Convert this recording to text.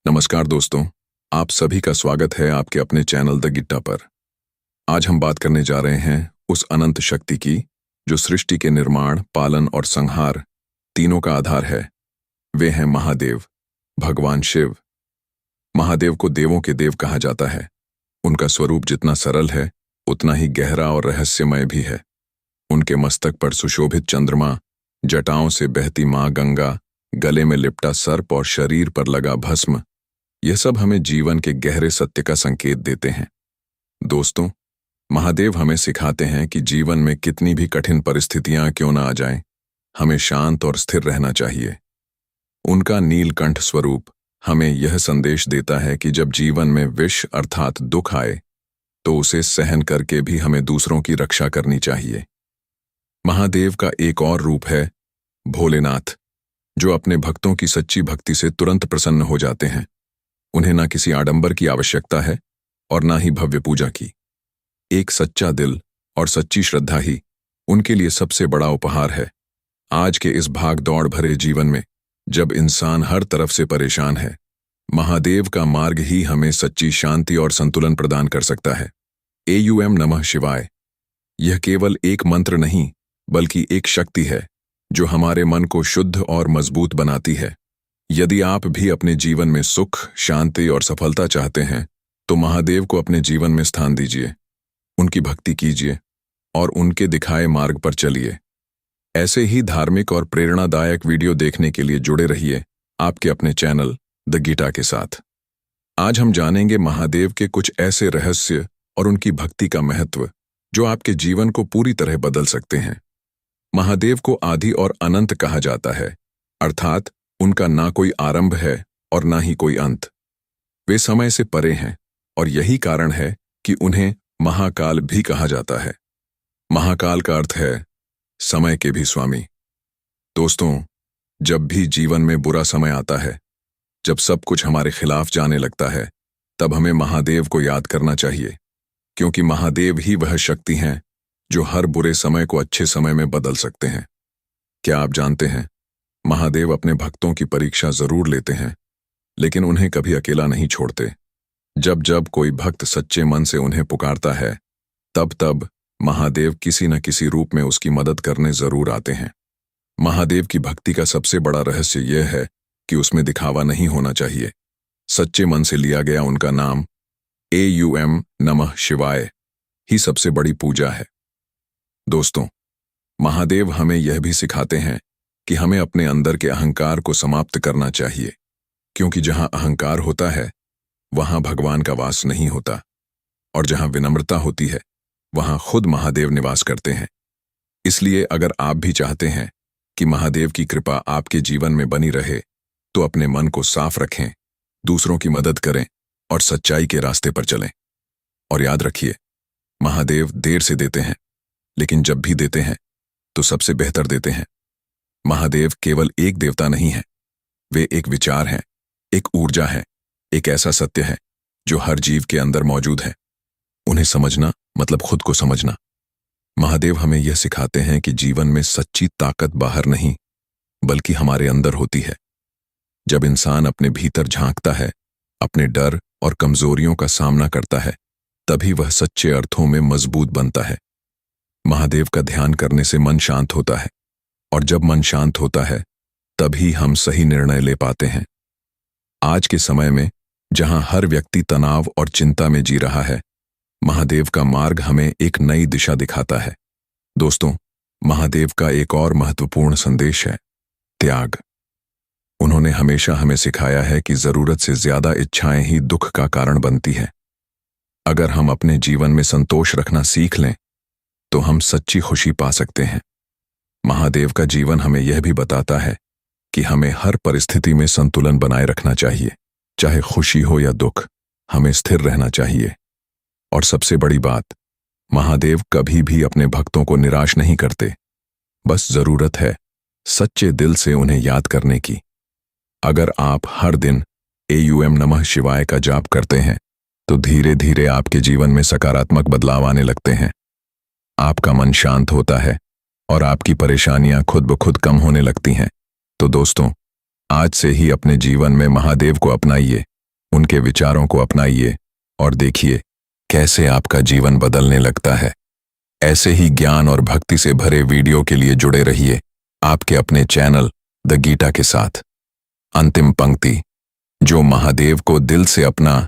नमस्कार दोस्तों, आप सभी का स्वागत है आपके अपने चैनल द गिट्टा पर। आज हम बात करने जा रहे हैं उस अनंत शक्ति की जो सृष्टि के निर्माण, पालन और संहार तीनों का आधार है। वे हैं महादेव, भगवान शिव। महादेव को देवों के देव कहा जाता है। उनका स्वरूप जितना सरल है उतना ही गहरा और रहस्यमय भी है। उनके मस्तक पर सुशोभित चंद्रमा, जटाओं से बहती माँ गंगा, गले में लिपटा सर्प और शरीर पर लगा भस्म, यह सब हमें जीवन के गहरे सत्य का संकेत देते हैं। दोस्तों, महादेव हमें सिखाते हैं कि जीवन में कितनी भी कठिन परिस्थितियां क्यों न आ जाएं, हमें शांत और स्थिर रहना चाहिए। उनका नीलकंठ स्वरूप हमें यह संदेश देता है कि जब जीवन में विष अर्थात दुख आए तो उसे सहन करके भी हमें दूसरों की रक्षा करनी चाहिए। महादेव का एक और रूप है भोलेनाथ, जो अपने भक्तों की सच्ची भक्ति से तुरंत प्रसन्न हो जाते हैं। उन्हें ना किसी आडंबर की आवश्यकता है और ना ही भव्य पूजा की। एक सच्चा दिल और सच्ची श्रद्धा ही उनके लिए सबसे बड़ा उपहार है। आज के इस भाग दौड़ भरे जीवन में जब इंसान हर तरफ से परेशान है, महादेव का मार्ग ही हमें सच्ची शांति और संतुलन प्रदान कर सकता है। AUM नमः शिवाय, यह केवल एक मंत्र नहीं बल्कि एक शक्ति है जो हमारे मन को शुद्ध और मजबूत बनाती है। यदि आप भी अपने जीवन में सुख, शांति और सफलता चाहते हैं तो महादेव को अपने जीवन में स्थान दीजिए, उनकी भक्ति कीजिए और उनके दिखाए मार्ग पर चलिए। ऐसे ही धार्मिक और प्रेरणादायक वीडियो देखने के लिए जुड़े रहिए आपके अपने चैनल द गिट्टा के साथ। आज हम जानेंगे महादेव के कुछ ऐसे रहस्य और उनकी भक्ति का महत्व जो आपके जीवन को पूरी तरह बदल सकते हैं। महादेव को आदि और अनंत कहा जाता है, अर्थात उनका ना कोई आरंभ है और ना ही कोई अंत। वे समय से परे हैं और यही कारण है कि उन्हें महाकाल भी कहा जाता है। महाकाल का अर्थ है समय के भी स्वामी। दोस्तों, जब भी जीवन में बुरा समय आता है, जब सब कुछ हमारे खिलाफ जाने लगता है, तब हमें महादेव को याद करना चाहिए, क्योंकि महादेव ही वह शक्ति हैं जो हर बुरे समय को अच्छे समय में बदल सकते हैं। क्या आप जानते हैं, महादेव अपने भक्तों की परीक्षा जरूर लेते हैं, लेकिन उन्हें कभी अकेला नहीं छोड़ते। जब जब कोई भक्त सच्चे मन से उन्हें पुकारता है, तब तब महादेव किसी न किसी रूप में उसकी मदद करने जरूर आते हैं। महादेव की भक्ति का सबसे बड़ा रहस्य यह है कि उसमें दिखावा नहीं होना चाहिए। सच्चे मन से लिया गया उनका नाम AUM नमः शिवाय ही सबसे बड़ी पूजा है। दोस्तों, महादेव हमें यह भी सिखाते हैं कि हमें अपने अंदर के अहंकार को समाप्त करना चाहिए, क्योंकि जहां अहंकार होता है वहां भगवान का वास नहीं होता, और जहां विनम्रता होती है वहां खुद महादेव निवास करते हैं। इसलिए अगर आप भी चाहते हैं कि महादेव की कृपा आपके जीवन में बनी रहे, तो अपने मन को साफ रखें, दूसरों की मदद करें और सच्चाई के रास्ते पर चलें। और याद रखिए, महादेव देर से देते हैं, लेकिन जब भी देते हैं तो सबसे बेहतर देते हैं। महादेव केवल एक देवता नहीं है, वे एक विचार हैं, एक ऊर्जा है, एक ऐसा सत्य है जो हर जीव के अंदर मौजूद है। उन्हें समझना मतलब खुद को समझना। महादेव हमें यह सिखाते हैं कि जीवन में सच्ची ताकत बाहर नहीं बल्कि हमारे अंदर होती है। जब इंसान अपने भीतर झांकता है, अपने डर और कमजोरियों का सामना करता है, तभी वह सच्चे अर्थों में मजबूत बनता है। महादेव का ध्यान करने से मन शांत होता है, और जब मन शांत होता है तभी हम सही निर्णय ले पाते हैं। आज के समय में जहां हर व्यक्ति तनाव और चिंता में जी रहा है, महादेव का मार्ग हमें एक नई दिशा दिखाता है। दोस्तों, महादेव का एक और महत्वपूर्ण संदेश है त्याग। उन्होंने हमेशा हमें सिखाया है कि जरूरत से ज्यादा इच्छाएं ही दुख का कारण बनती है। अगर हम अपने जीवन में संतोष रखना सीख लें तो हम सच्ची खुशी पा सकते हैं। महादेव का जीवन हमें यह भी बताता है कि हमें हर परिस्थिति में संतुलन बनाए रखना चाहिए। चाहे खुशी हो या दुख, हमें स्थिर रहना चाहिए। और सबसे बड़ी बात, महादेव कभी भी अपने भक्तों को निराश नहीं करते। बस जरूरत है सच्चे दिल से उन्हें याद करने की। अगर आप हर दिन AUM नमः शिवाय का जाप करते हैं तो धीरे धीरे आपके जीवन में सकारात्मक बदलाव आने लगते हैं। आपका मन शांत होता है और आपकी परेशानियां खुद ब खुद कम होने लगती हैं। तो दोस्तों, आज से ही अपने जीवन में महादेव को अपनाइए उनके विचारों को अपनाइए और देखिए कैसे आपका जीवन बदलने लगता है। ऐसे ही ज्ञान और भक्ति से भरे वीडियो के लिए जुड़े रहिए आपके अपने चैनल द गीता के साथ। अंतिम पंक्ति, जो महादेव को दिल से अपना